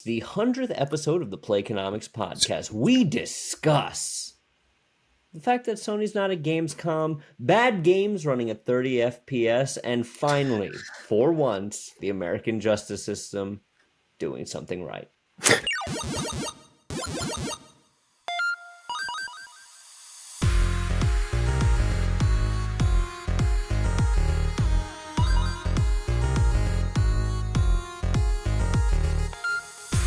The 100th episode of the Playconomics podcast, we discuss the fact that Sony's not at Gamescom, bad games running at 30 FPS, and finally, for once, the American justice system doing something right.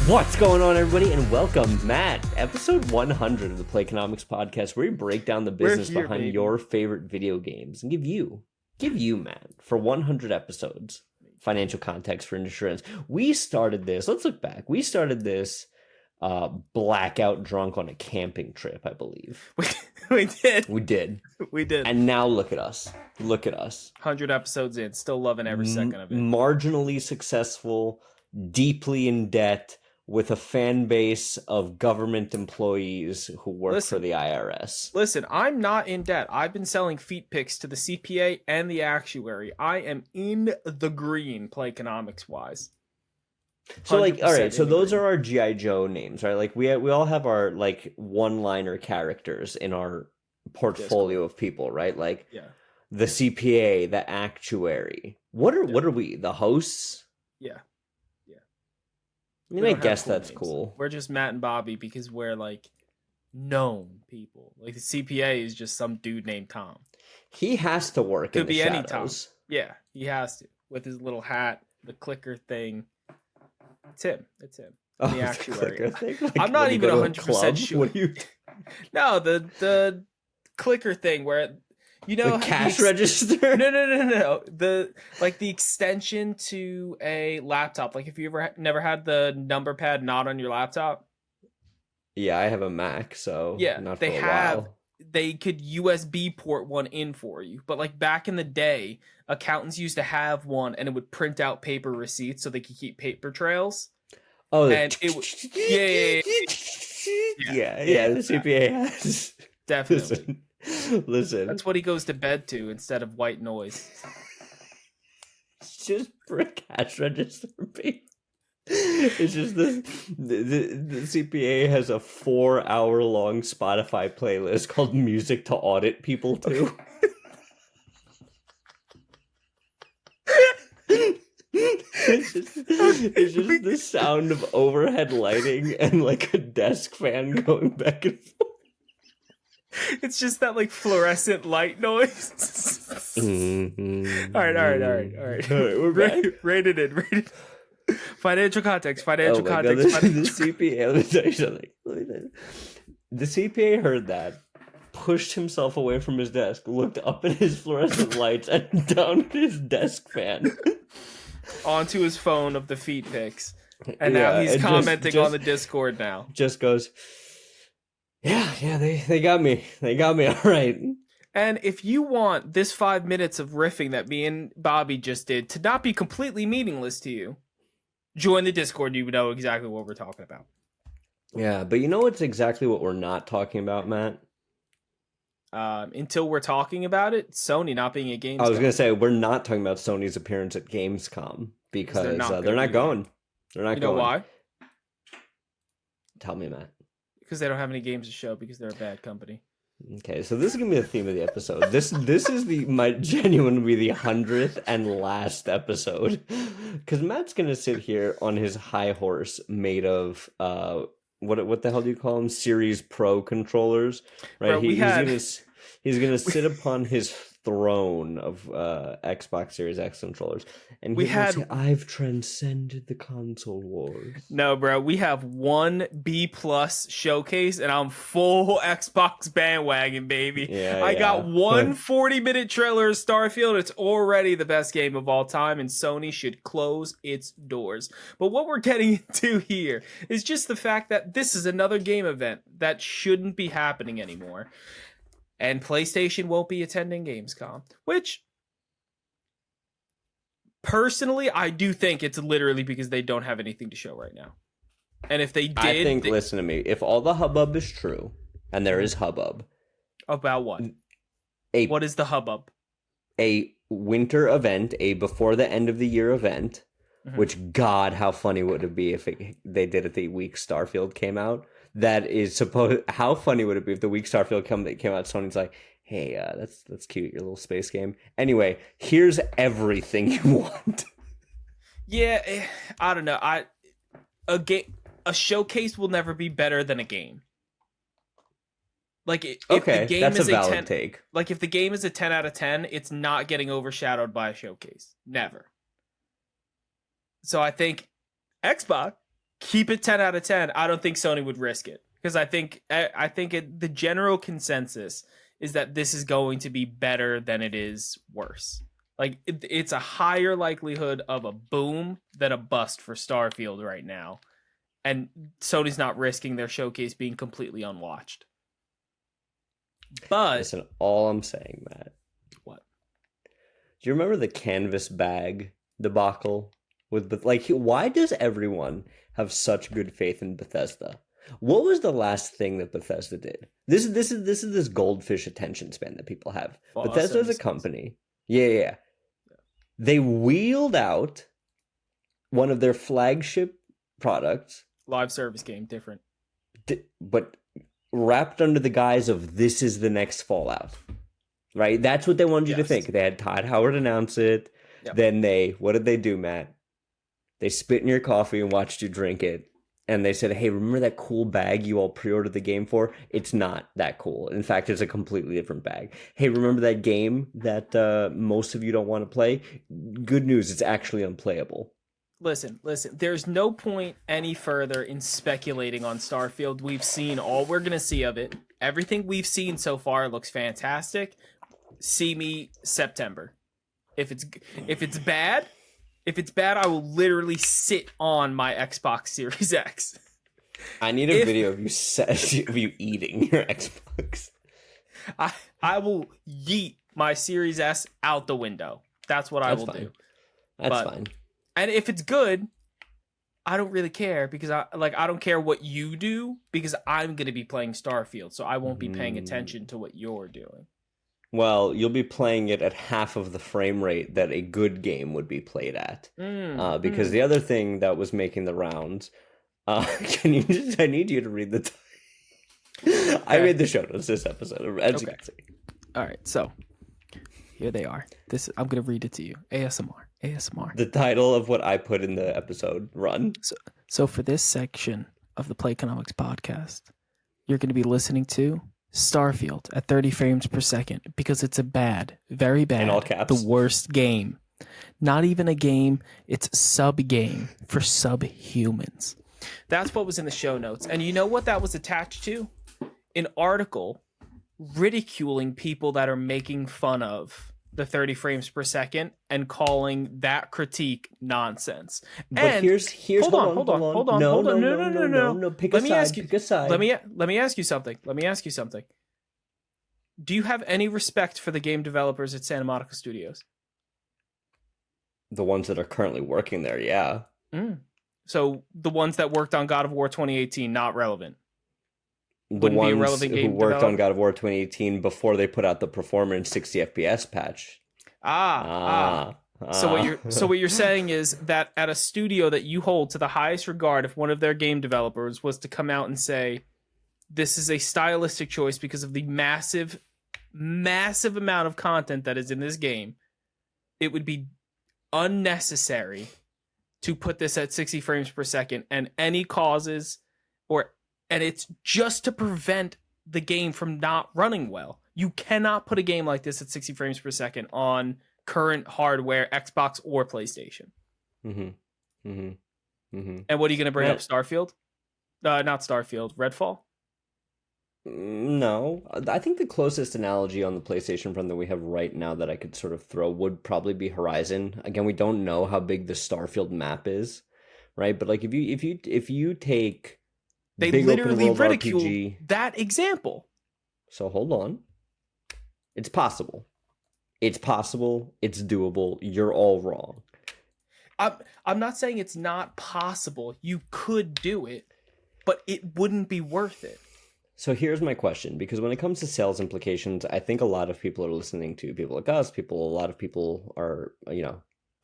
What's going on, everybody, and welcome, Matt, episode 100 of the Playconomics podcast, where we break down the business behind your favorite video games and give you, Matt, for 100 episodes, financial context for insurance. We started this, let's look back, we started this blackout drunk on a camping trip, I believe. We did. We did. And now look at us. 100 episodes in, still loving every second of it. Marginally successful, deeply in debt, with a fan base of government employees who work for the IRS. Listen, I'm not in debt. I've been selling feet pics to the CPA and the actuary. I am in the green, Playconomics-wise. So, like, all right, so those are our G.I. Joe names, right? Like, we all have our, like, one-liner characters in our portfolio of people, right? Like, the CPA, the actuary. What are we? The hosts? Yeah. I mean, I guess that's cool. We're just Matt and Bobby because we're, like, known people. Like, the CPA is just some dude named Tom. He has to work in the shadows. Could be any Tom. Yeah, he has to. With his little hat, the clicker thing. It's him. Oh, the actuary. Thing? Like, I'm not even 100% sure. What do you... No, the clicker thing where... You know, the cash register? No. The extension to a laptop. Like if you never had the number pad not on your laptop. Yeah, I have a Mac, so yeah, not for a while. They could USB port one in for you, but like back in the day, accountants used to have one, and it would print out paper receipts so they could keep paper trails. Oh, and it would. Yeah. The CPA has definitely. Listen. That's what he goes to bed to instead of white noise. It's just for a cash register. It's just the CPA has a 4-hour-long Spotify playlist called Music to Audit People To. It's just the sound of overhead lighting and like a desk fan going back and forth. It's just that like fluorescent light noise. Mm-hmm. All right. We're back. Rated in. Financial context. The CPA. Let me tell you something. The CPA heard that, pushed himself away from his desk, looked up at his fluorescent lights, and down at his desk fan, onto his phone of the feet pics, and now he's commenting on the Discord. Now just goes. Yeah, they got me. They got me all right. And if you want this 5 minutes of riffing that me and Bobby just did to not be completely meaningless to you, join the Discord. You know exactly what we're talking about. Yeah, but you know what's exactly what we're not talking about, Matt? Until we're talking about it, Sony not being at Gamescom. I was going to say, we're not talking about Sony's appearance at Gamescom because they're not going. They're not going. You know why? Tell me, Matt. Because they don't have any games to show because they're a bad company. Okay, so this is gonna be the theme of the episode. This is might genuinely be the 100th and last episode, because Matt's gonna sit here on his high horse made of what the hell do you call them? Series Pro controllers, right? Bro, he's gonna sit upon his throne of Xbox Series X controllers, and say, I've transcended the console wars. No, bro, we have one B+ showcase, and I'm full Xbox bandwagon, baby. I got one 40-minute trailer of Starfield. It's already the best game of all time, and Sony should close its doors. But what we're getting into here is just the fact that this is another game event that shouldn't be happening anymore. And PlayStation won't be attending Gamescom, which, personally, I do think it's literally because they don't have anything to show right now. And if they did... listen to me, if all the hubbub is true, and there is hubbub... About what? What is the hubbub? A winter event, a before the end of the year event, which, God, how funny would it be if they did it the week Starfield came out? That is supposed. How funny would it be if the week Starfield came out? Sony's like, hey, that's cute, your little space game. Anyway, here's everything you want. Yeah, I don't know. A showcase will never be better than a game. Like, if the game that's is a valid 10, take. Like, if the game is a 10 out of 10, it's not getting overshadowed by a showcase. Never. So I think Xbox, keep it 10 out of 10. I don't think Sony would risk it, because I think the general consensus is that this is going to be better than it is worse. Like, it's a higher likelihood of a boom than a bust for Starfield right now. And Sony's not risking their showcase being completely unwatched. But listen, all I'm saying, Matt. What? Do you remember the canvas bag debacle with like? Why does everyone have such good faith in Bethesda? What was the last thing that Bethesda did? This is this goldfish attention span that people have. Bethesda is a company. Yeah. They wheeled out one of their flagship products. Live service game, different. But wrapped under the guise of this is the next Fallout. Right? That's what they wanted you to think. They had Todd Howard announce it. Yep. Then what did they do, Matt? They spit in your coffee and watched you drink it. And they said, hey, remember that cool bag you all pre-ordered the game for? It's not that cool. In fact, it's a completely different bag. Hey, remember that game that most of you don't want to play? Good news, it's actually unplayable. Listen. There's no point any further in speculating on Starfield. We've seen all we're going to see of it. Everything we've seen so far looks fantastic. See me September. If it's bad, I will literally sit on my Xbox Series X. I need a video of you eating your Xbox. I will yeet my Series S out the window. That's what I will do. That's fine. And if it's good, I don't really care, because I don't care what you do, because I'm going to be playing Starfield, so I won't be paying attention to what you're doing. Well, you'll be playing it at half of the frame rate that a good game would be played at. Because the other thing that was making the rounds, I need you to read the okay. I made the show notes this episode, as you can see. All right, so here they are. I'm going to read it to you. ASMR. The title of what I put in the episode, run. So for this section of the Playconomics podcast, you're going to be listening to Starfield at 30 frames per second, because it's very bad, in all caps, the worst game. Not even a game, it's sub-game for subhumans. That's what was in the show notes. And you know what that was attached to? An article ridiculing people that are making fun of the 30 frames per second and calling that critique nonsense. But and here's hold on. No. Pick a side. Let me ask you something. Do you have any respect for the game developers at Santa Monica Studios? The ones that are currently working there, yeah. So the ones that worked on God of War 2018, not relevant. The ones who worked on God of War 2018 before they put out the performance 60 FPS patch. So what you're saying is that at a studio that you hold to the highest regard, if one of their game developers was to come out and say, this is a stylistic choice because of the massive amount of content that is in this game, it would be unnecessary to put this at 60 frames per second, and any causes and it's just to prevent the game from not running well. You cannot put a game like this at 60 frames per second on current hardware, Xbox or PlayStation. And what are you going to bring up? Starfield? Not Starfield. Redfall? No. I think the closest analogy on the PlayStation front that we have right now that I could sort of throw would probably be Horizon. Again, we don't know how big the Starfield map is, right? But like if you take they literally ridiculed that example. So hold on. It's possible. It's doable. You're all wrong. I'm not saying it's not possible. You could do it, but it wouldn't be worth it. So here's my question, because when it comes to sales implications, I think a lot of people are listening to people like us. A lot of people are,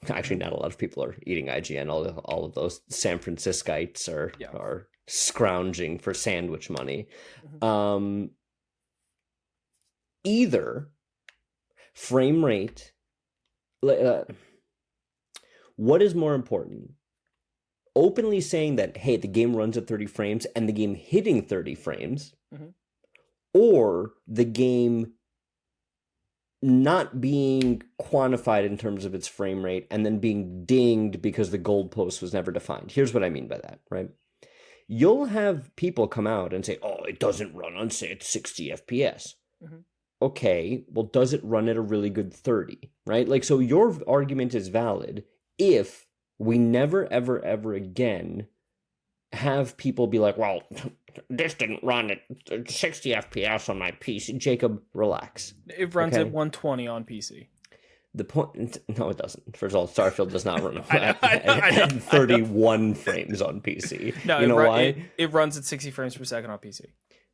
Actually, not a lot of people are eating IGN. All of those San Franciscites are scrounging for sandwich money. Either frame rate. What is more important? Openly saying that, hey, the game runs at 30 frames and the game hitting 30 frames, or the game not being quantified in terms of its frame rate and then being dinged because the goalpost was never defined. Here's what I mean by that, right? You'll have people come out and say, oh, it doesn't run on, say, it's 60 FPS. Okay, well, does it run at a really good 30, right? Like, so your argument is valid if we never, ever, ever again have people be like, well, this didn't run at 60 FPS on my PC. Jacob, relax. It runs at 120 on PC. The point, no, it doesn't. First of all, Starfield does not run at 31 frames on PC. No, you know why? It runs at 60 frames per second on PC.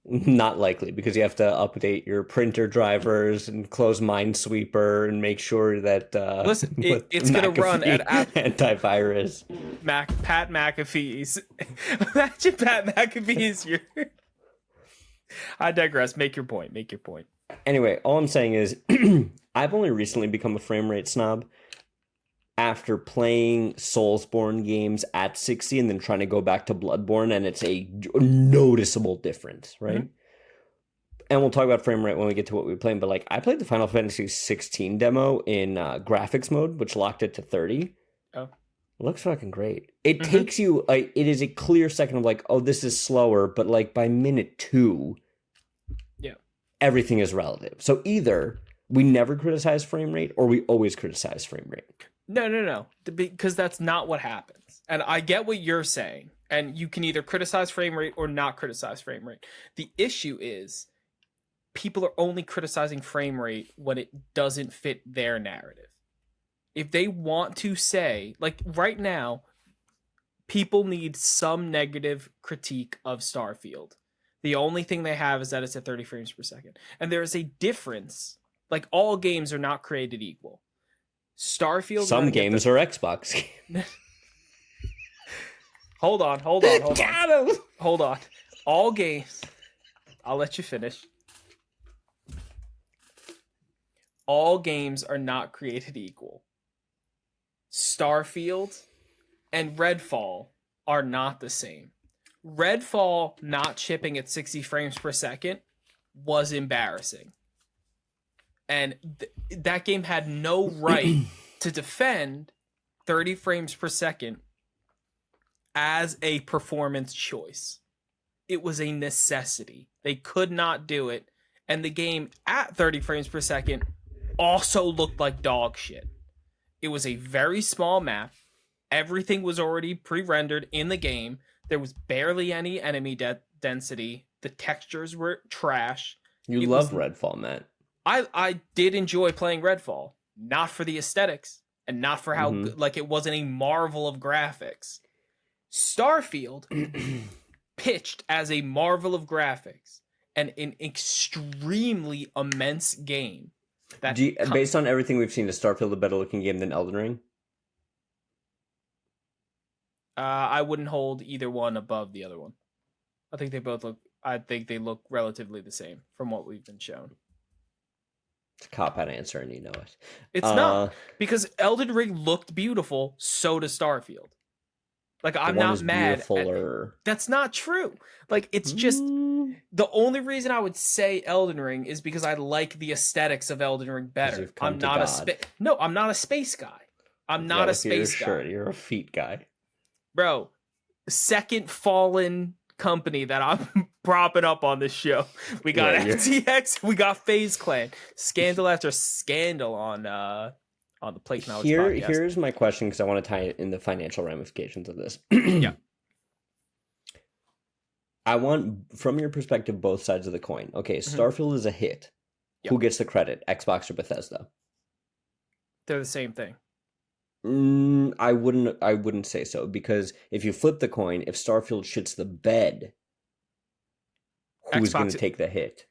Not likely, because you have to update your printer drivers and close Minesweeper and make sure that listen, it's going to run at antivirus. Pat McAfee's. Imagine Pat McAfee's. I digress. Make your point. Anyway, all I'm saying is I've only recently become a frame rate snob after playing Soulsborne games at 60 and then trying to go back to Bloodborne, and it's a noticeable difference, right? And we'll talk about frame rate when we get to what we were playing, but like I played the Final Fantasy 16 demo in graphics mode, which locked it to 30. Oh. It looks fucking great. It takes you, like, it is a clear second of like, oh, this is slower, but like by minute 2, everything is relative. So either we never criticize frame rate or we always criticize frame rate. No. Because that's not what happens. And I get what you're saying. And you can either criticize frame rate or not criticize frame rate. The issue is people are only criticizing frame rate when it doesn't fit their narrative. If they want to say, like right now, people need some negative critique of Starfield. The only thing they have is that it's at 30 frames per second. And there is a difference. Like all games are not created equal. Starfield. Some games are Xbox. Hold on. Got him! Hold on. All games. I'll let you finish. All games are not created equal. Starfield and Redfall are not the same. Redfall not shipping at 60 frames per second was embarrassing. And that game had no right to defend 30 frames per second as a performance choice. It was a necessity. They could not do it. And the game at 30 frames per second also looked like dog shit. It was a very small map. Everything was already pre-rendered in the game. There was barely any enemy density. The textures were trash. You love Redfall, Matt. I did enjoy playing Redfall, not for the aesthetics and not for how good, like it wasn't a marvel of graphics. Starfield pitched as a marvel of graphics and an extremely immense game. Based on everything we've seen, is Starfield a better looking game than Elden Ring? I wouldn't hold either one above the other one. I think they look relatively the same from what we've been shown. It's a cop-out answer, and you know it. It's not, because Elden Ring looked beautiful, so does Starfield. Like, I'm not mad. That's not true. Like, it's just the only reason I would say Elden Ring is because I like the aesthetics of Elden Ring better. I'm not I'm not a space guy. I'm not a space guy. You're a feet guy. Bro, second fallen company that I'm propping up on this show. We got FTX, we got FaZe Clan. Scandal after scandal on the Playconomics podcast. Here's my question, because I want to tie it in the financial ramifications of this. Yeah. I want, from your perspective, both sides of the coin. Okay, Starfield is a hit. Yep. Who gets the credit? Xbox or Bethesda? They're the same thing. I wouldn't say so, because if you flip the coin, if Starfield shits the bed, who's going to take the hit?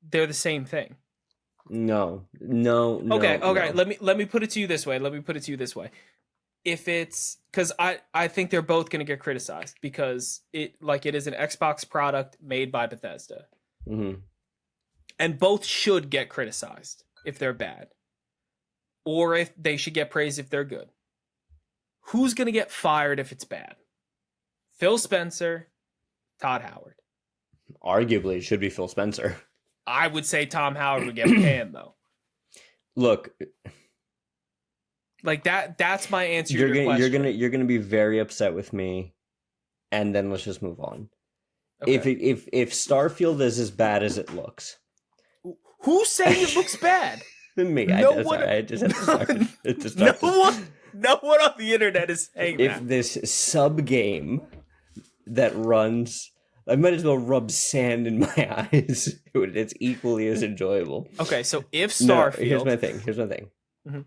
They're the same thing. No. Okay. No. Let me put it to you this way. If it's because I think they're both going to get criticized because it is an Xbox product made by Bethesda, and both should get criticized if they're bad, or if they should get praised if they're good. Who's going to get fired if it's bad? Phil Spencer, Todd Howard. Arguably, it should be Phil Spencer. I would say Tom Howard would get panned though. Look, like that's my answer to your question. You're gonna be very upset with me, and then let's just move on. Okay. If Starfield is as bad as it looks, who's saying it looks bad? Me. No one on the internet is saying that. If this sub game that runs, I might as well rub sand in my eyes. It's equally as enjoyable. Okay, so if Starfield... No, here's my thing. Mm-hmm.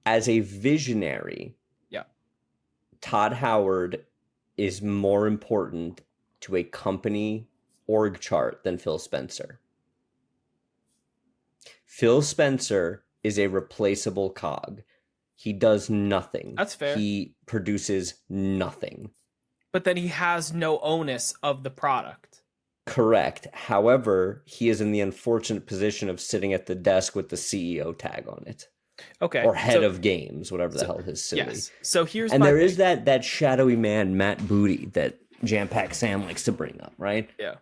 As a visionary, Todd Howard is more important to a company org chart than Phil Spencer. Phil Spencer is a replaceable cog. He does nothing. That's fair. He produces nothing. But then he has no onus of the product. Correct. However, he is in the unfortunate position of sitting at the desk with the CEO tag on it. Okay. Or head of games, whatever the hell his silly. Yes. So here's and there is that shadowy man, Matt Booty, that Jam Pack Sam likes to bring up, right? Yeah.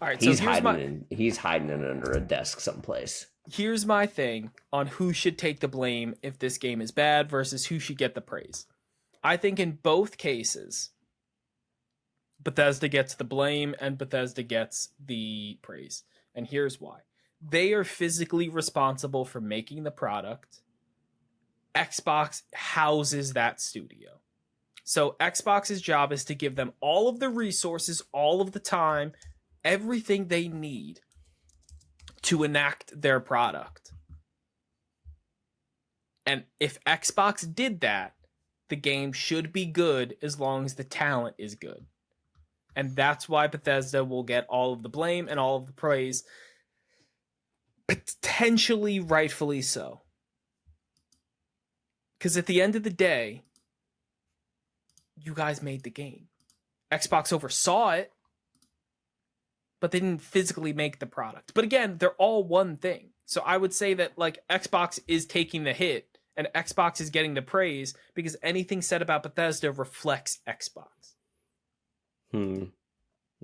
All right. He's hiding it under a desk someplace. Here's my thing on who should take the blame if this game is bad versus who should get the praise. I think in both cases, Bethesda gets the blame and Bethesda gets the praise. And here's why. They are physically responsible for making the product. Xbox houses that studio. So Xbox's job is to give them all of the resources, all of the time, everything they need to enact their product. And if Xbox did that, the game should be good as long as the talent is good. And that's why Bethesda will get all of the blame and all of the praise. Potentially rightfully so. Because at the end of the day, you guys made the game. Xbox oversaw it, but they didn't physically make the product. But again, they're all one thing. So I would say that Xbox is taking the hit and Xbox is getting the praise because anything said about Bethesda reflects Xbox.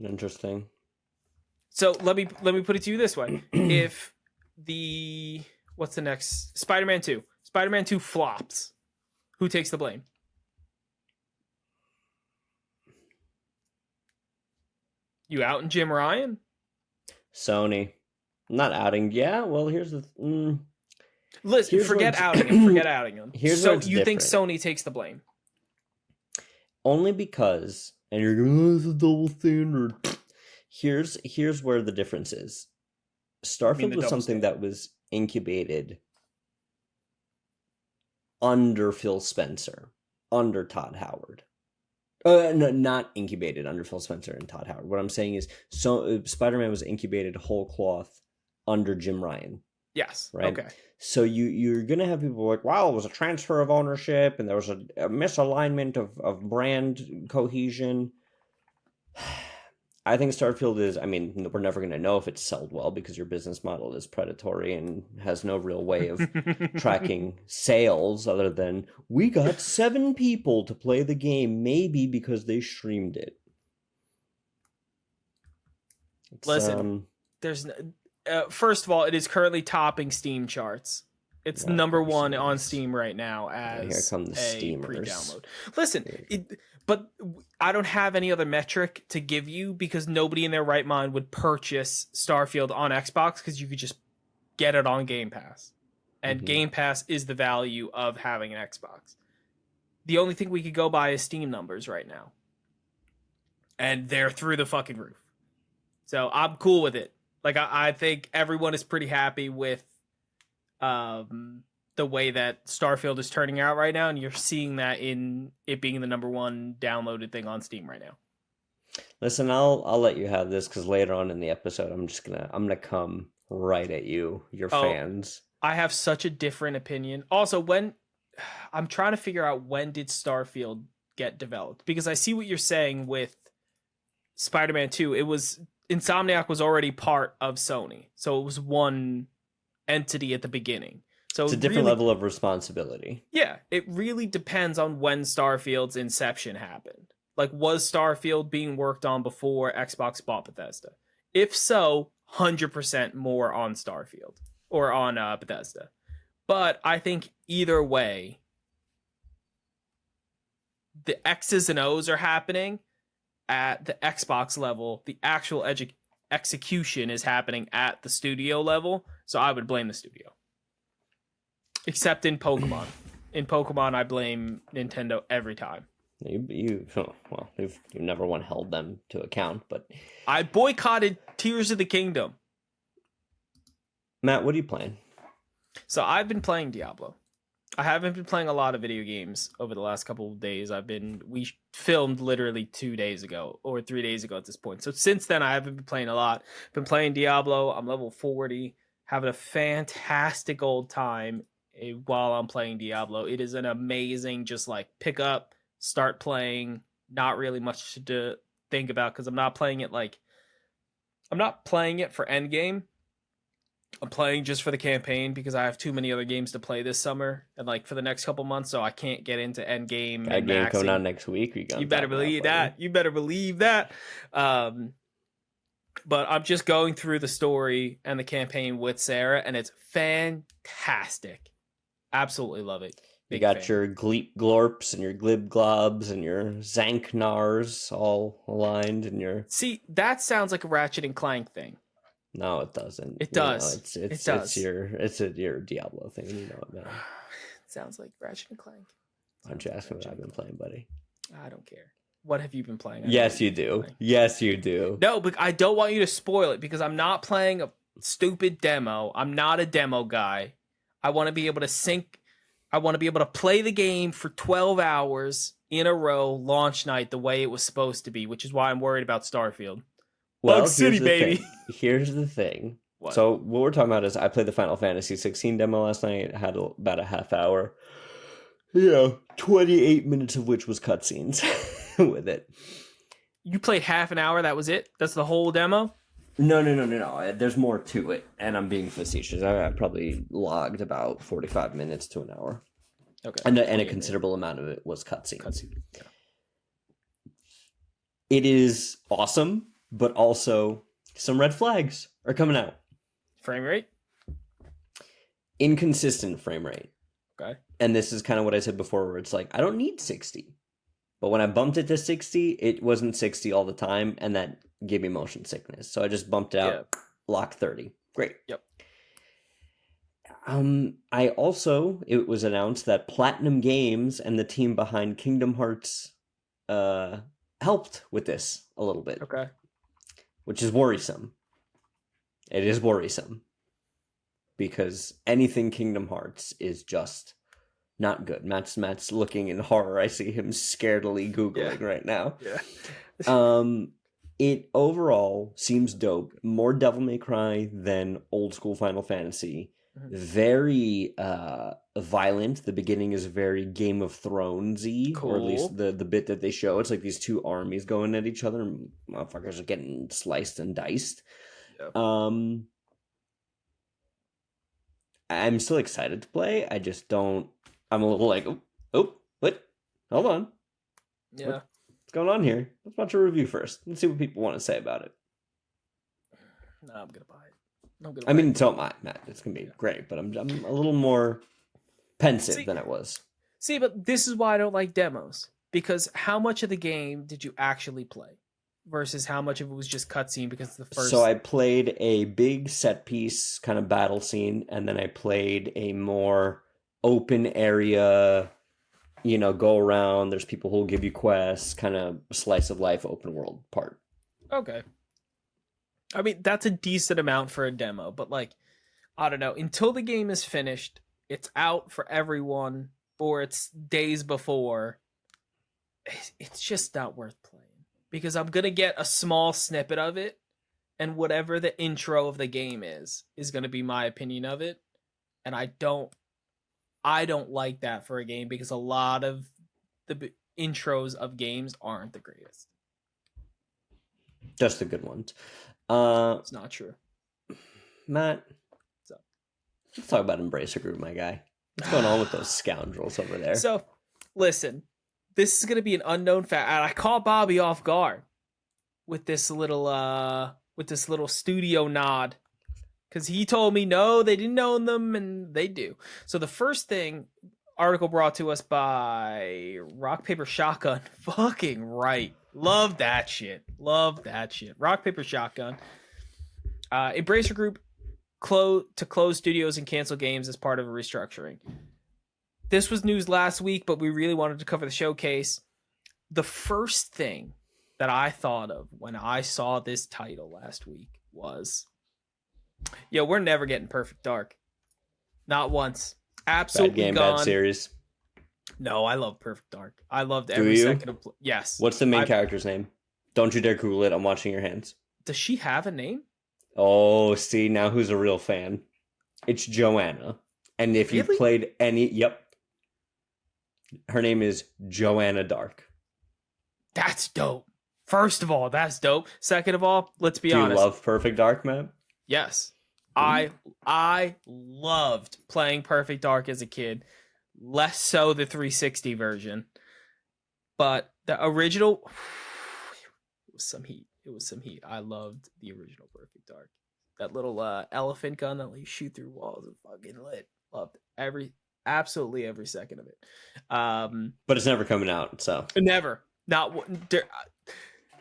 Interesting. So let me put it to you this way. If what's the next? Spider-Man 2. Spider-Man 2 flops. Who takes the blame? You outing Jim Ryan? Sony. I'm not outing. Yeah, well, here's the... Listen, forget outing him. Forget outing him. So you think Sony takes the blame? Only because... And you're going, it's a double standard. Here's where the difference is. Starfield was something that was incubated under Phil Spencer, under Todd Howard. No, not incubated under Phil Spencer and Todd Howard. What I'm saying is, Spider-Man was incubated whole cloth under Jim Ryan. Yes. Right. Okay. So you're gonna have people like, wow, it was a transfer of ownership, and there was a misalignment of brand cohesion. I think Starfield is, I mean, we're never going to know if it's sold well because your business model is predatory and has no real way of tracking sales other than we got 7 people to play the game, maybe because they streamed it. Listen, there's first of all, it is currently topping Steam charts. It's number 1 on Steam right now as here come the a pre-download. Listen, but I don't have any other metric to give you because nobody in their right mind would purchase Starfield on Xbox because you could just get it on Game Pass. And Game Pass is the value of having an Xbox. The only thing we could go by is Steam numbers right now. And they're through the fucking roof. So I'm cool with it. Like, I think everyone is pretty happy with the way that Starfield is turning out right now, and you're seeing that in it being the number 1 downloaded thing on Steam right now. Listen, I'll let you have this because later on in the episode, I'm gonna come right at you, your fans. I have such a different opinion. Also, when I'm trying to figure out when did Starfield get developed, because I see what you're saying with Spider-Man 2. It was Insomniac was already part of Sony, so it was one entity at the beginning. So it's a different level of responsibility. Yeah, it really depends on when Starfield's inception happened. Like, was Starfield being worked on before Xbox bought Bethesda? If so, 100% more on Starfield or on Bethesda. But I think either way, the X's and O's are happening at the Xbox level. The actual execution is happening at the studio level. So I would blame the studio. Except in Pokemon. In Pokemon, I blame Nintendo every time. You've never one held them to account, but I boycotted Tears of the Kingdom. Matt, what are you playing? So I've been playing Diablo. I haven't been playing a lot of video games over the last couple of days. We filmed literally 2 days ago or 3 days ago at this point. So since then, I haven't been playing a lot. Been playing Diablo. I'm level 40, having a fantastic old time while I'm playing Diablo. It is an amazing, just like pick up, start playing, not really much to think about because I'm not playing it for endgame. I'm playing just for the campaign because I have too many other games to play this summer and like for the next couple months, so I can't get into endgame. That game coming out next week. You better believe that. You better believe that. But I'm just going through the story and the campaign with Sarah, and it's fantastic. Absolutely love it. You got your Gleep Glorps and your Glib Globs and your Zanknars all aligned in your... See, that sounds like a Ratchet and Clank thing. No, it doesn't. It does. It does. It's your Diablo thing. You know it, man. It sounds like Ratchet and Clank. Why don't you ask me what I've been playing, buddy? I don't care. What have you been playing? Yes, you do. Yes, you do. No, but I don't want you to spoil it because I'm not playing a stupid demo. I'm not a demo guy. I want to be able to sync. I want to be able to play the game for 12 hours in a row, launch night, the way it was supposed to be, which is why I'm worried about Starfield. Well, Bug City, baby. Here's the thing. What? So what we're talking about is I played the Final Fantasy 16 demo last night. I had about a half hour. 28 minutes of which was cutscenes with it. You played half an hour, that was it? That's the whole demo? No. There's more to it, and I'm being facetious. I probably logged about 45 minutes to an hour. Okay. And a considerable amount of it was cutscenes. Yeah. It is awesome, but also some red flags are coming out. Frame rate? Inconsistent frame rate. Okay. And this is kind of what I said before, where it's like, I don't need 60. But when I bumped it to 60, it wasn't 60 all the time, and that gave me motion sickness. So I just bumped it out, lock 30. Great. Yep. It was announced that Platinum Games and the team behind Kingdom Hearts helped with this a little bit. Okay. Which is worrisome. It is worrisome. Because anything Kingdom Hearts is just not good. Matt's looking in horror. I see him scaredly Googling right now. Yeah. It overall seems dope. More Devil May Cry than old school Final Fantasy. Mm-hmm. Very violent. The beginning is very Game of Thrones-y. Cool. Or at least the bit that they show. It's like these two armies going at each other. And motherfuckers are getting sliced and diced. Yep. I'm still excited to play. I just don't... I'm a little like, what? Hold on. Yeah. What's going on here? Let's watch a review first. Let's see what people want to say about it. No, I'm going to buy it. I mean, so am I, Matt. It's going to be great, but I'm a little more pensive than I was. See, but this is why I don't like demos. Because how much of the game did you actually play? Versus how much of it was just cutscene because it's the first... So I played a big set piece kind of battle scene, and then I played a more open area, go around, there's people who'll give you quests, kind of slice of life open world part. Okay. I mean, that's a decent amount for a demo, but I don't know, until the game is finished, it's out for everyone, or it's days before, it's just not worth playing. because I'm going to get a small snippet of it, and whatever the intro of the game is going to be my opinion of it. And I don't like that for a game because a lot of the intros of games aren't the greatest. Just the good ones. It's not true. Matt, let's talk about Embracer Group, my guy. What's going on with those scoundrels over there? So, listen, this is going to be an unknown fact. And I caught Bobby off guard with this little studio nod. Because he told me, no, they didn't own them, and they do. So the first thing, article brought to us by Rock, Paper, Shotgun. Fucking right. Love that shit. Rock, Paper, Shotgun. Embracer Group to close studios and cancel games as part of a restructuring. This was news last week, but we really wanted to cover the showcase. The first thing that I thought of when I saw this title last week was, we're never getting Perfect Dark. Not once. Absolutely bad game, gone. Bad series. No, I love Perfect Dark. I loved every second of yes. What's the main character's name? Don't you dare Google it. I'm watching your hands. Does she have a name? Oh, see, now who's a real fan? It's Joanna. And if you've played her name is Joanna Dark. That's dope. First of all, that's dope. Second of all, let's be honest. Do you love Perfect Dark, man? Yes. I loved playing Perfect Dark as a kid. Less so the 360 version. But the original, it was some heat. I loved the original Perfect Dark. That little elephant gun that you shoot through walls and fucking lit. Loved absolutely every second of it. But it's never coming out, so. Never.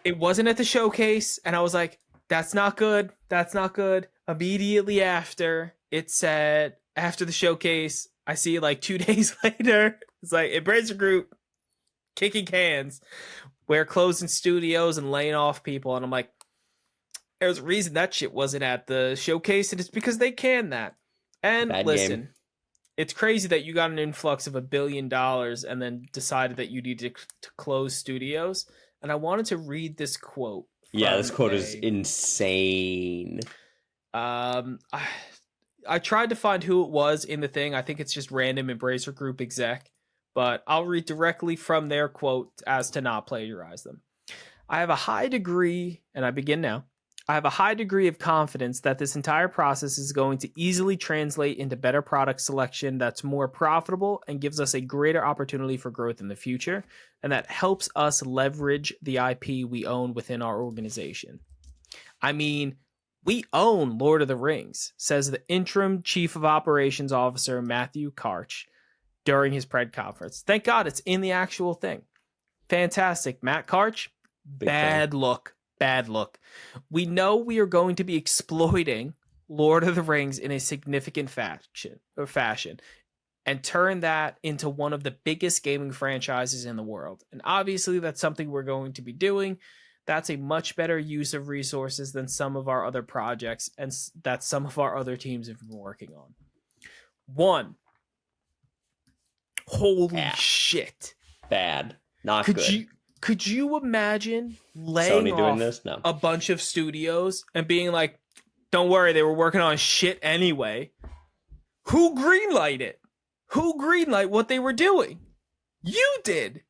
It wasn't at the showcase, and I was like, that's not good. Immediately after it said, after the showcase, I see like 2 days later, it's like Embracer Group kicking cans. We're closing studios and laying off people. And I'm like, there's a reason that shit wasn't at the showcase, and it's because they can that. And bad listen, game. It's crazy that you got an influx of $1 billion and then decided that you needed to close studios. And I wanted to read this quote. Yeah, this quote is insane. I tried to find who it was in the thing. I think it's just random Embracer Group exec, but I'll read directly from their quote as to not plagiarize them. I have a high degree, and I begin now. I have a high degree of confidence that this entire process is going to easily translate into better product selection that's more profitable and gives us a greater opportunity for growth in the future, and that helps us leverage the IP we own within our organization. I mean, we own Lord of the Rings, says the interim chief of operations officer Matthew Karch during his pred conference. Thank God it's in the actual thing. Fantastic. Matt Karch, bad look. We know we are going to be exploiting Lord of the Rings in a significant fashion and turn that into one of the biggest gaming franchises in the world. And obviously that's something we're going to be doing. That's a much better use of resources than some of our other projects and that some of our other teams have been working on. One, holy shit. Bad. Not good. Could you imagine laying Sony doing this? No. A bunch of studios and being like, don't worry, they were working on shit anyway. Who greenlighted it? Who greenlighted what they were doing? You did.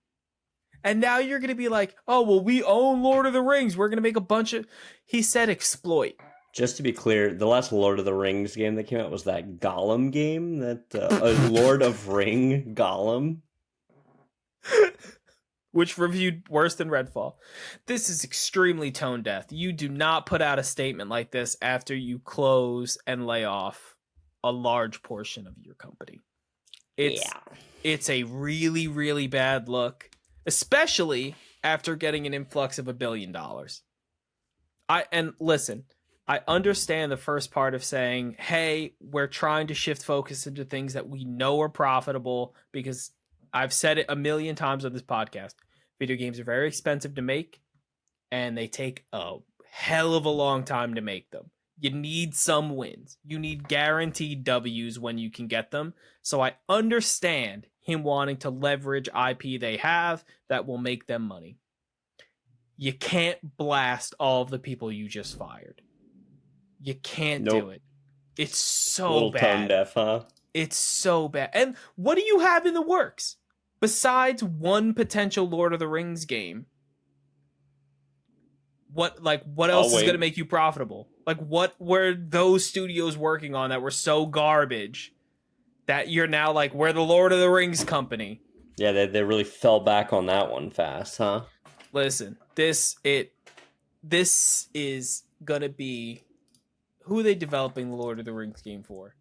And now you're going to be like, oh, well, we own Lord of the Rings. We're going to make a bunch of... He said exploit. Just to be clear, the last Lord of the Rings game that came out was that Gollum game. That Lord of Ring Gollum. Which reviewed worse than Redfall. This is extremely tone deaf. You do not put out a statement like this after you close and lay off a large portion of your company. It's a really, really bad look, especially after getting an influx of $1 billion. Listen, I understand the first part of saying, hey, we're trying to shift focus into things that we know are profitable, because I've said it a million times on this podcast. Video games are very expensive to make, and they take a hell of a long time to make them. You need some wins. You need guaranteed W's when you can get them. So I understand him wanting to leverage IP they have that will make them money. you can't blast all of the people you just fired. You can't do it. It's so a little bad. Tone deaf, huh? It's so bad. And what do you have in the works besides one potential Lord of the Rings game? What else is going to make you profitable? Like, what were those studios working on that were so garbage that you're now like, we're the Lord of the Rings company? Yeah, they really fell back on that one fast, huh? Listen, this is gonna be, who are they developing the Lord of the Rings game for?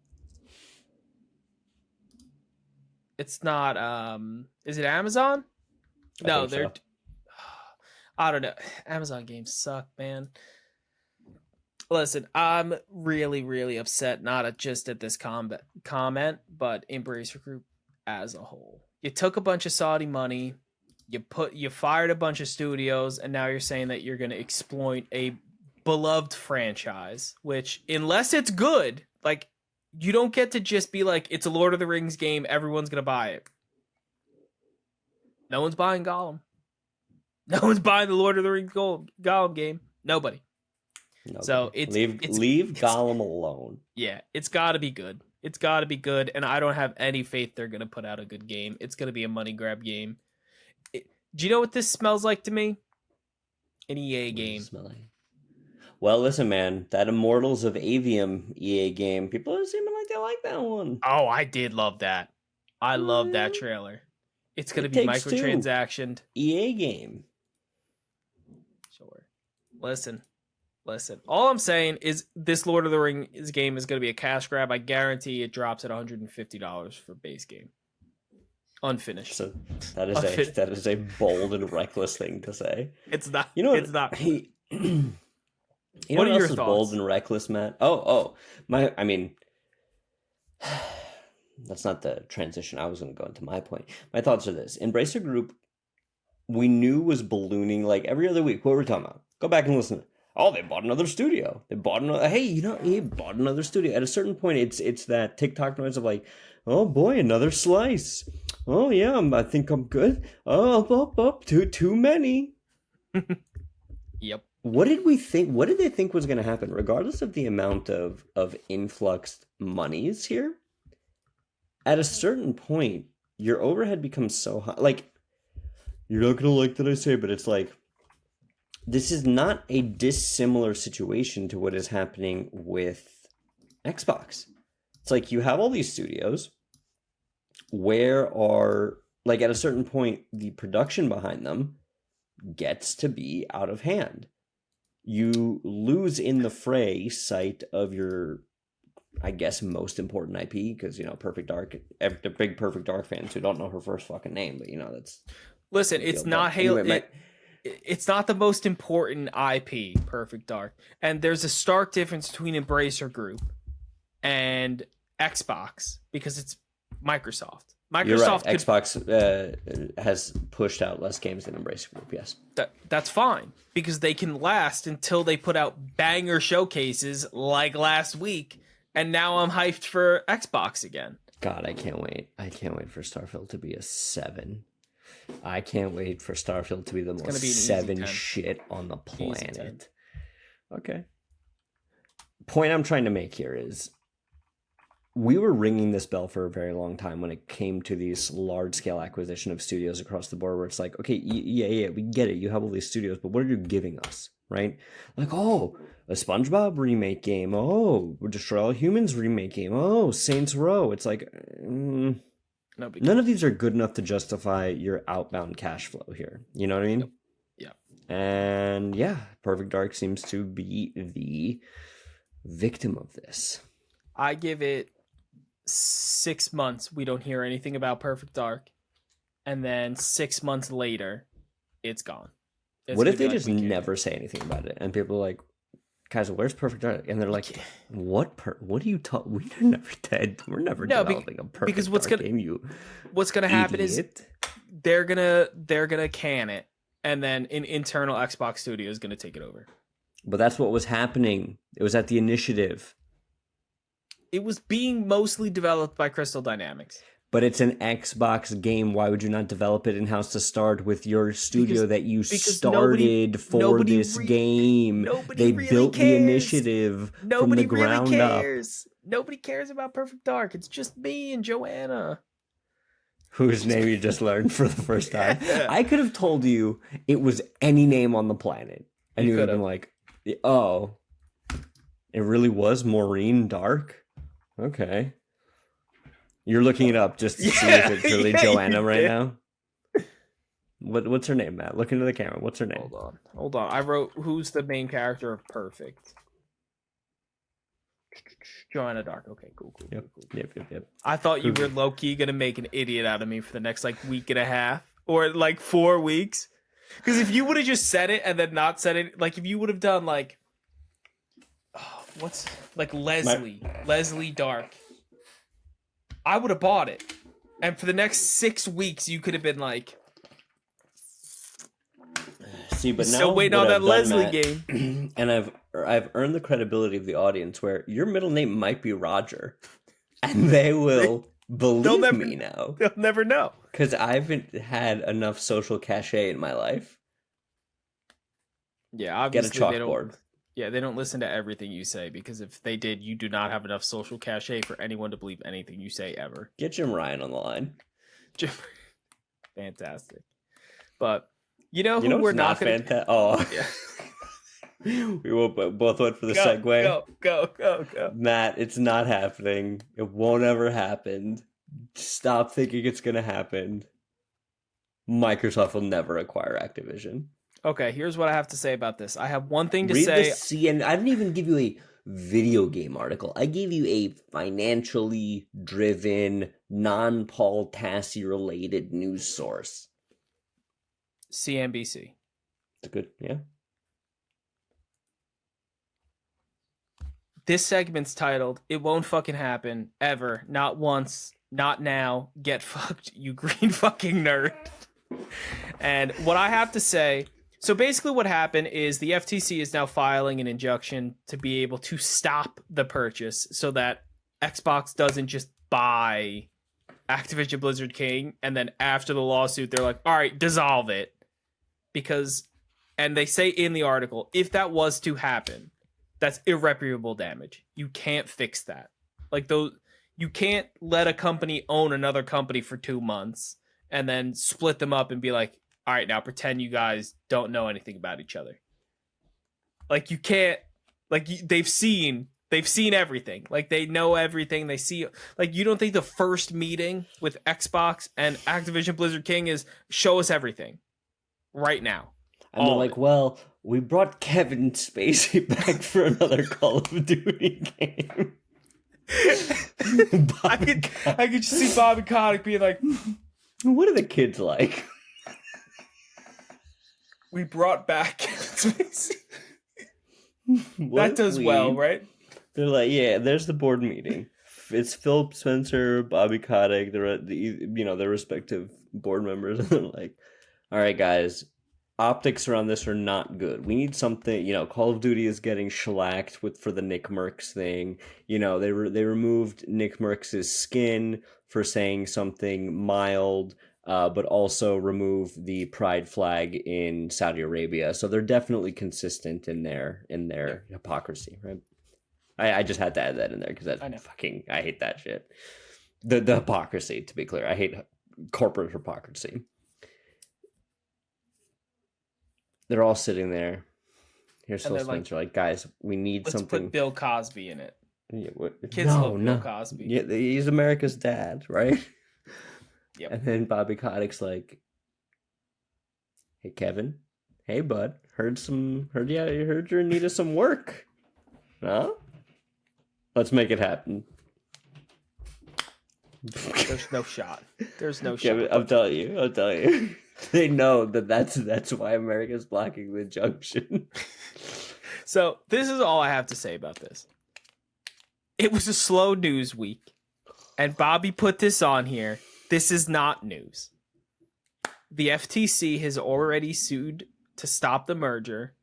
It's not is it Amazon? No, they're so. I don't know. Amazon games suck, man. Listen, I'm really, really upset, not just at this comment, but Embracer Group as a whole. You took a bunch of Saudi money, you fired a bunch of studios, and now you're saying that you're going to exploit a beloved franchise, which, unless it's good, like, you don't get to just be like, it's a Lord of the Rings game, everyone's going to buy it. No one's buying Gollum. No one's buying the Lord of the Rings Gollum game. Nobody. So leave Gollum alone. Yeah, it's got to be good. It's got to be good, and I don't have any faith they're going to put out a good game. It's going to be a money grab game. Do you know what this smells like to me? An EA game. Well, listen, man, that Immortals of Avium EA game, people are seeming like they like that one. Oh, I did love that. I love that trailer. It's going to be microtransactioned. EA game. Sure. Listen. All I'm saying is this Lord of the Rings game is going to be a cash grab. I guarantee it drops at $150 for base game. Unfinished. So that is a bold and reckless thing to say. It's not. You know, it's not. You know what else is bold and reckless, Matt? I mean, that's not the transition I was going to go into my point. My thoughts are this. Embracer Group, we knew was ballooning like every other week. What were we talking about? Go back and listen. Oh, they bought another studio. He bought another studio. At a certain point, it's that TikTok noise of like, oh boy, another slice. Oh yeah, I think I'm good. Oh, too many. Yep. What did we think? What did they think was going to happen? Regardless of the amount of influxed monies here, at a certain point, your overhead becomes so high. Like, you're not going to like that I say, but it's like, this is not a dissimilar situation to what is happening with Xbox. It's like you have all these studios. Where are, like, at a certain point, the production behind them gets to be out of hand. You lose in the fray sight of your, I guess, most important IP, because, you know, Perfect Dark, the big Perfect Dark fans who don't know her first fucking name, but, you know, that's... Listen, it's not Halo... Anyway, it's not the most important IP, Perfect Dark. And there's a stark difference between Embracer Group and Xbox, because it's Microsoft. You're right. Xbox has pushed out less games than Embracer Group, yes. That's fine, because they can last until they put out banger showcases like last week, and now I'm hyped for Xbox again. God, I can't wait. I can't wait for Starfield to be a 7. I can't wait for Starfield to be the most 7 shit on the planet. Okay. Point I'm trying to make here is, we were ringing this bell for a very long time when it came to these large-scale acquisition of studios across the board, where it's like, okay, yeah, we get it. You have all these studios, but what are you giving us, right? Like, oh, a SpongeBob remake game. Oh, Destroy All Humans remake game. Oh, Saints Row. It's like... none of these are good enough to justify your outbound cash flow here. You know what I mean? Yep. And yeah, Perfect Dark seems to be the victim of this. I give it 6 months. We don't hear anything about Perfect Dark. And then 6 months later, it's gone. What if they just never say anything about it? And people are like, guys, where's Perfect Dark? And they're like, what are you talking? We're never dead. We're never developing a Perfect Dark game. What's gonna happen is they're gonna can it, and then an internal Xbox studio is gonna take it over. But that's what was happening. It was at the initiative. It was being mostly developed by Crystal Dynamics. But it's an Xbox game. Why would you not develop it in-house to start with your studio that you started for this game? Nobody they built the initiative from the ground up. Nobody cares about Perfect Dark. It's just me and Joanna. Whose name you just learned for the first time. Yeah. I could have told you it was any name on the planet. And you would have been like, oh, it really was Maureen Dark? Okay. You're looking it up just to see if it's really Joanna right now? What's her name, Matt? Look into the camera. What's her name? Hold on. I wrote, who's the main character of Perfect? Joanna Dark. Okay, cool. Yep. I thought you were low-key going to make an idiot out of me for the next, week and a half. Or, 4 weeks. Because if you would have just said it and then not said it, if you would have done, Leslie Dark, I would have bought it. And for the next 6 weeks, you could have been like... See, but now still waiting on that Leslie game. And I've earned the credibility of the audience where your middle name might be Roger. And they will believe me now. They'll never know. Because I haven't had enough social cachet in my life. Yeah, obviously. Get a chalkboard. They don't listen to everything you say, because if they did, you do not have enough social cachet for anyone to believe anything you say ever. Get Jim Ryan on the line. Fantastic. But you know who we're not going to... Oh. Yeah. We both went for the segue. Go. Matt, it's not happening. It won't ever happen. Stop thinking it's going to happen. Microsoft will never acquire Activision. Okay, here's what I have to say about this. I have one thing to say. And I didn't even give you a video game article. I gave you a financially driven, non-Paul Tassi related news source. CNBC. It's good, yeah. This segment's titled, "It Won't Fucking Happen, Ever, Not Once, Not Now, Get Fucked, You Green Fucking Nerd." And what I have to say, so basically what happened is the FTC is now filing an injunction to be able to stop the purchase so that Xbox doesn't just buy Activision Blizzard King and then after the lawsuit they're like, all right, dissolve it. Because, and they say in the article, if that was to happen, that's irreparable damage. You can't fix that. You can't let a company own another company for 2 months and then split them up and be like, all right, now pretend you guys don't know anything about each other. You can't, they've seen everything. They know everything. They see, you don't think the first meeting with Xbox and Activision Blizzard King is show us everything right now. And they're like, well, we brought Kevin Spacey back for another Call of Duty game. I could just see Bobby Kotick being like, what are the kids like? We brought back Kevin Spacey. That does well, right? They're like, yeah, there's the board meeting. It's Philip Spencer, Bobby Kotick, their respective board members, and they're like, all right, guys, optics around this are not good. We need something, Call of Duty is getting shellacked for the Nick Merckx thing. They removed Nick Merckx's skin for saying something mild, but also remove the pride flag in Saudi Arabia. So they're definitely consistent in their hypocrisy, right? I just had to add that in there because I hate that shit. The hypocrisy, to be clear. I hate corporate hypocrisy. They're all sitting there. Here's Phil Spencer, guys, we need something. Let's put Bill Cosby in it. Yeah, Kids love Bill Cosby. Yeah, he's America's dad, right? Yep. And then Bobby Kotick's like, "Hey Kevin, hey bud, heard you're in need of some work, huh? Let's make it happen." There's no shot. Kevin, I'll tell you. They know that's why America's blocking the injunction. So this is all I have to say about this. It was a slow news week, and Bobby put this on here. This is not news. The FTC has already sued to stop the merger.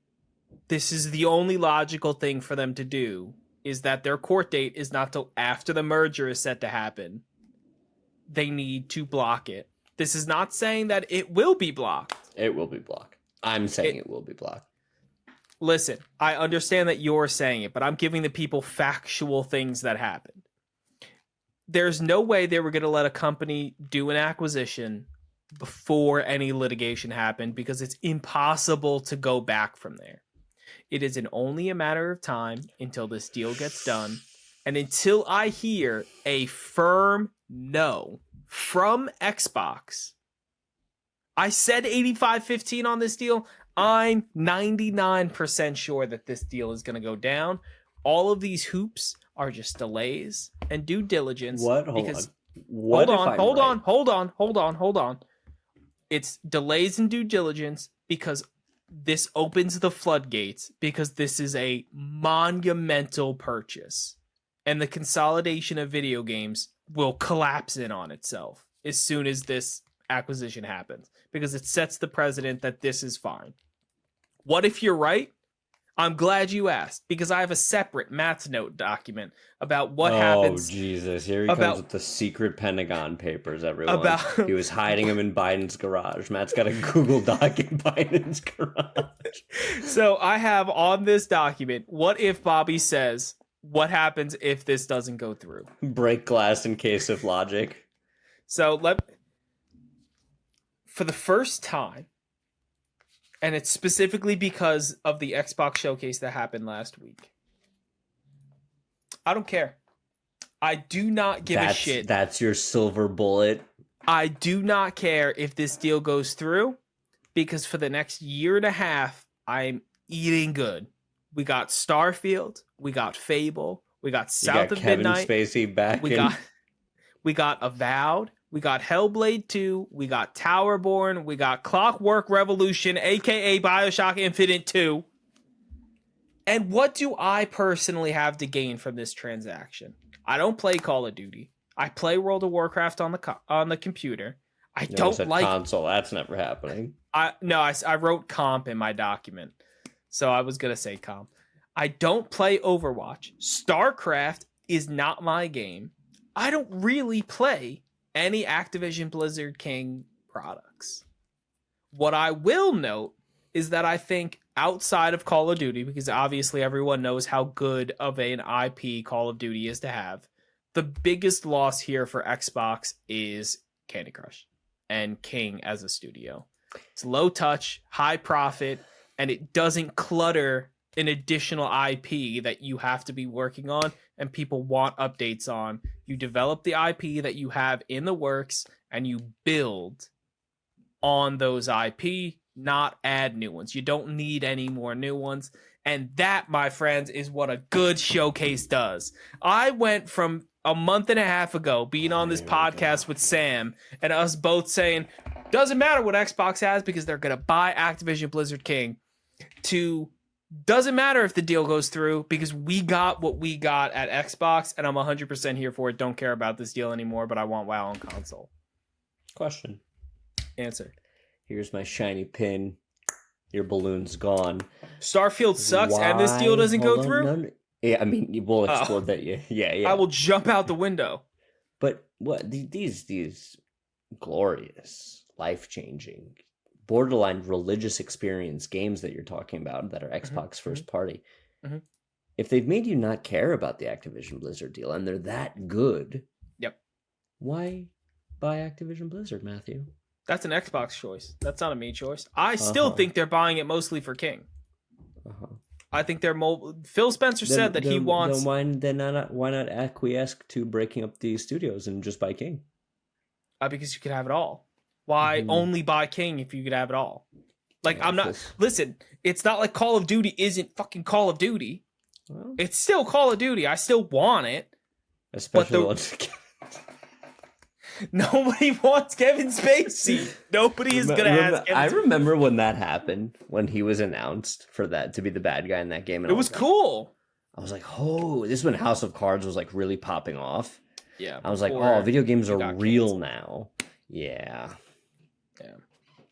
This is the only logical thing for them to do, is that their court date is not till after the merger is set to happen. they need to block it. This is not saying that it will be blocked. It will be blocked. I'm saying it will be blocked. Listen, I understand that you're saying it, but I'm giving the people factual things that happened. There's no way they were going to let a company do an acquisition before any litigation happened because it's impossible to go back from there. It is only a matter of time until this deal gets done. And until I hear a firm no from Xbox, I said 85-15 on this deal. I'm 99% sure that this deal is going to go down. All of these hoops are just delays and due diligence. What? Hold on. It's delays and due diligence because this opens the floodgates, because this is a monumental purchase. And the consolidation of video games will collapse in on itself as soon as this acquisition happens, because it sets the precedent that this is fine. What if you're right? I'm glad you asked, because I have a separate Matt's note document about what happens. Oh, Jesus. Here he comes with the secret Pentagon papers, everyone. He was hiding them in Biden's garage. Matt's got a Google Doc in Biden's garage. So I have on this document, what if Bobby says, what happens if this doesn't go through? Break glass in case of logic. So for the first time, and it's specifically because of the Xbox showcase that happened last week, I don't care. I do not give a shit. That's your silver bullet. I do not care if this deal goes through, because for the next year and a half, I'm eating good. We got Starfield, we got Fable, we got South of Midnight. Kevin Spacey back. We got Avowed, we got Hellblade 2, we got Towerborn, we got Clockwork Revolution, aka BioShock Infinite 2. And what do I personally have to gain from this transaction? I don't play Call of Duty. I play World of Warcraft on the computer. I don't like console. That's never happening. I wrote comp in my document, so I was gonna say comp. I don't play Overwatch. StarCraft is not my game. I don't really play any Activision Blizzard King products. What I will note is that I think outside of Call of Duty, because obviously everyone knows how good of an IP Call of Duty is to have, the biggest loss here for Xbox is Candy Crush and King as a studio. It's low touch, high profit, and it doesn't clutter an additional IP that you have to be working on and people want updates on. You develop the IP that you have in the works and you build on those IP, not add new ones. You don't need any more new ones. And that, my friends, is what a good showcase does. I went from a month and a half ago being on this podcast with Sam and us both saying, doesn't matter what Xbox has because they're going to buy Activision Blizzard King, to doesn't matter if the deal goes through because we got what we got at Xbox and I'm 100% here for it. Don't care about this deal anymore, but I want WoW on console. Question. Answer. Here's my shiny pin. Your balloon's gone. Starfield sucks and this deal doesn't go through? Yeah, I mean, we'll explore that. Yeah. I will jump out the window. But what these glorious, life-changing, borderline religious experience games that you're talking about that are Xbox first party, if they've made you not care about the Activision Blizzard deal and they're that good, why buy Activision Blizzard, Matthew? That's an Xbox choice. That's not a me choice. I still think they're buying it mostly for King. I think they're Phil Spencer said that he wants. Then why not acquiesce to breaking up the studios and just buy King? Because you could have it all. Why only buy King if you could have it all? Like, I'm not. Listen, it's not like Call of Duty isn't fucking Call of Duty. Well, it's still Call of Duty. I still want it. Especially once again. Nobody wants Kevin Spacey. Nobody is gonna ask him. I remember when that happened, when he was announced for that to be the bad guy in that game. And it was cool. I was like, oh, this is when House of Cards was like really popping off. Yeah. I was like, oh, video games are real now. Yeah.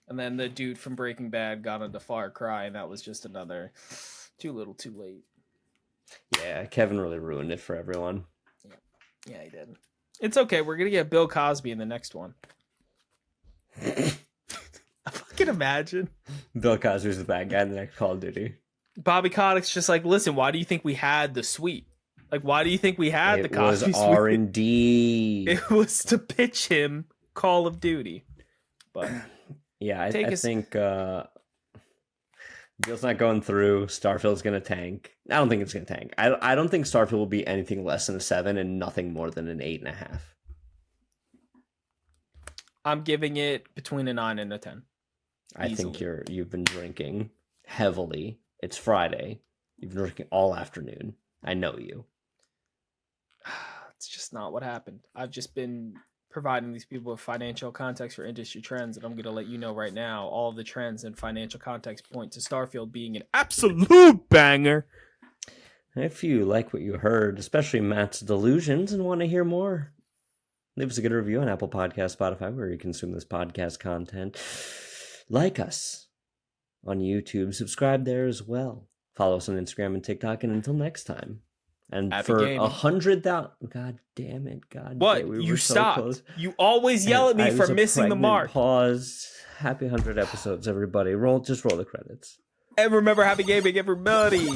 And then the dude from Breaking Bad got into Far Cry, and that was just another too little, too late. Yeah, Kevin really ruined it for everyone. Yeah, he did. It's okay. We're gonna get Bill Cosby in the next one. I fucking imagine. Bill Cosby's the bad guy in the next Call of Duty. Bobby Kotick's just like, listen, why do you think we had the suite? Like, why do you think we had the Cosby suite? It was R&D. It was to pitch him Call of Duty. But yeah, I think Bill's not going through. Starfield's going to tank. I don't think it's going to tank. I don't think Starfield will be anything less than a 7 and nothing more than an 8.5. I'm giving it between a 9 and a 10. I think you've been drinking heavily. It's Friday. You've been drinking all afternoon. I know you. It's just not what happened. I've just been providing these people with financial context for industry trends, and I'm going to let you know right now, all of the trends and financial context point to Starfield being an absolute banger. If you like what you heard, especially Matt's delusions, and want to hear more, leave us a good review on Apple Podcasts, Spotify, where you consume this podcast content. Like us on YouTube. Subscribe there as well. Follow us on Instagram and TikTok. And until next time. And Happy for gaming. 100,000... God damn it. God. What? We you were stopped. So close. You always yell at me for missing the mark. Pause. Happy 100 episodes, everybody. Just roll the credits. And remember, happy gaming, everybody.